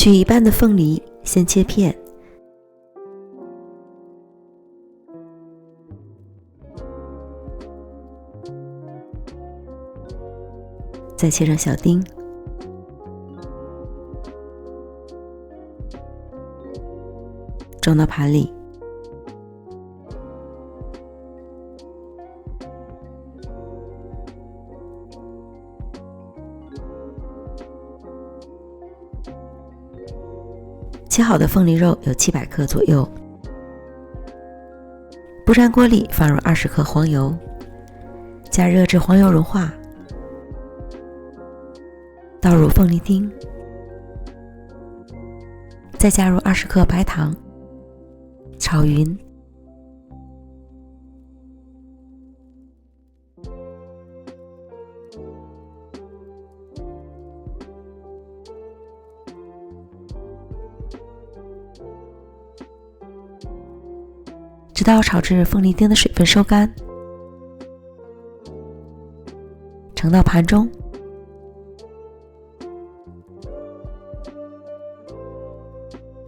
取一半的凤梨，先切片，再切成小丁，装到盘里。切好的凤梨肉有700克左右，不粘锅里放入20克黄油，加热至黄油融化，倒入凤梨丁，再加入20克白糖，炒匀。直到炒至凤梨丁的水分收干，盛到盘中。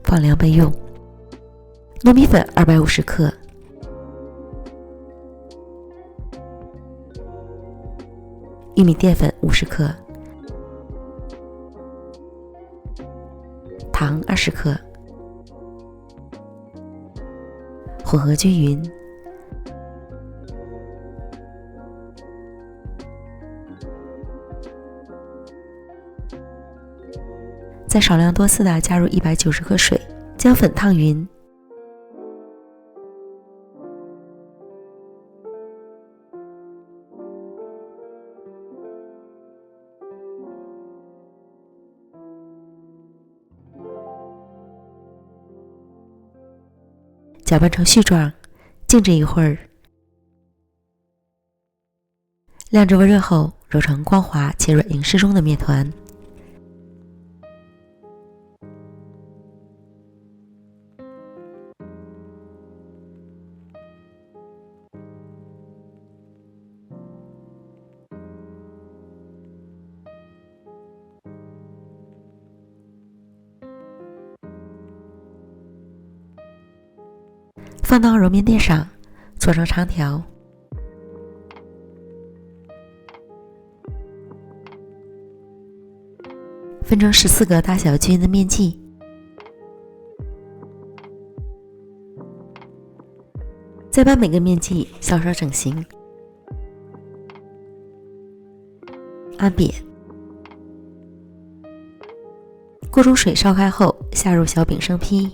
放凉备用。糯米粉250克，玉米淀粉50克，糖20克，混合均匀。再少量多次的加入190克水，将粉烫匀。搅拌成絮状，静置一会儿。晾至温热后，揉成光滑且软硬适中的面团。放到揉面垫上，搓成长条，分成14个大小均匀的面剂，再把每个面剂稍稍整形，按扁。锅中水烧开后，下入小饼生坯。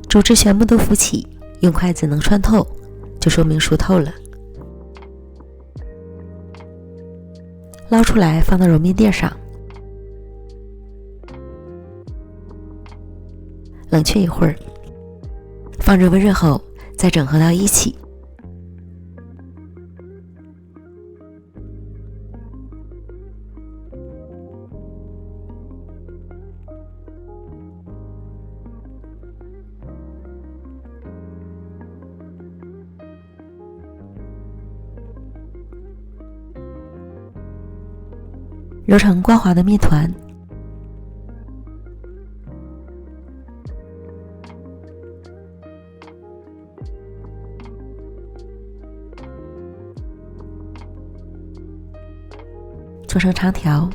煮至全部都浮起，用筷子能穿透，就说明熟透了。捞出来放到揉面垫上，冷却一会儿，放至温热后再整合到一起。揉成光滑的面团，做成长条，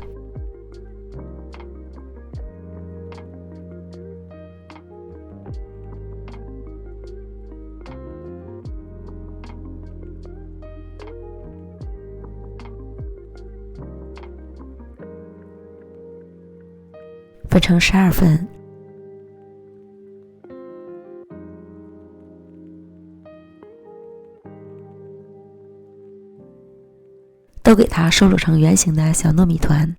分成12份，都给它收揉成圆形的小糯米团。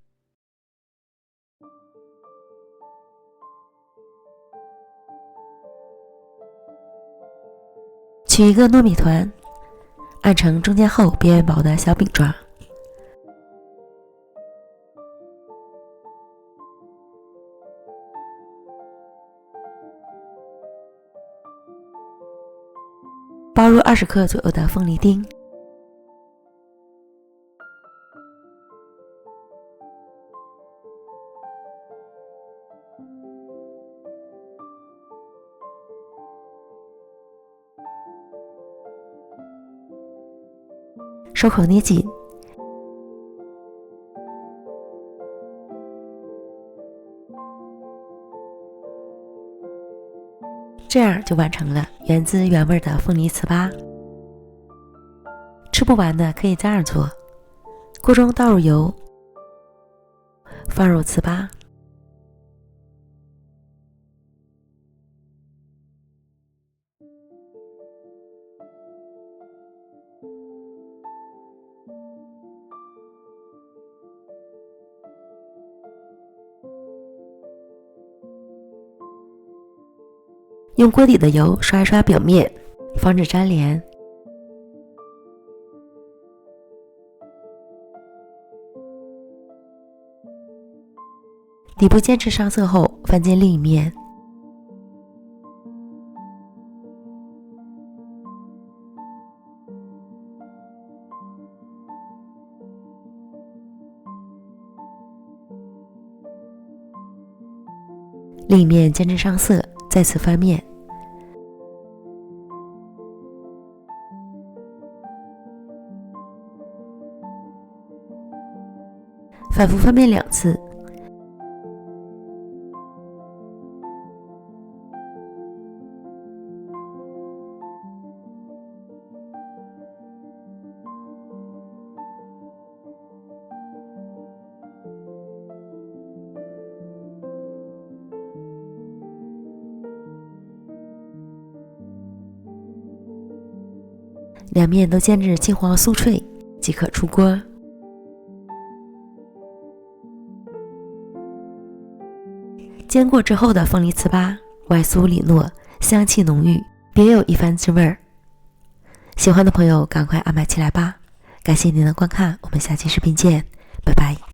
取一个糯米团，按成中间厚边缘薄的小饼状。包入20克左右的凤梨丁，收口捏紧，这样就完成了原汁原味的凤梨糍粑。吃不完的可以这样做：锅中倒入油，放入糍粑，用锅底的油刷一刷表面，防止粘连。底部坚持上色后，翻进另一面。另一面坚持上色，再次翻面。反复翻面2次。两面都煎至金黄酥脆，即可出锅。煎过之后的凤梨糍粑，外酥里糯，香气浓郁，别有一番滋味儿。喜欢的朋友赶快安排起来吧！感谢您的观看，我们下期视频见，拜拜。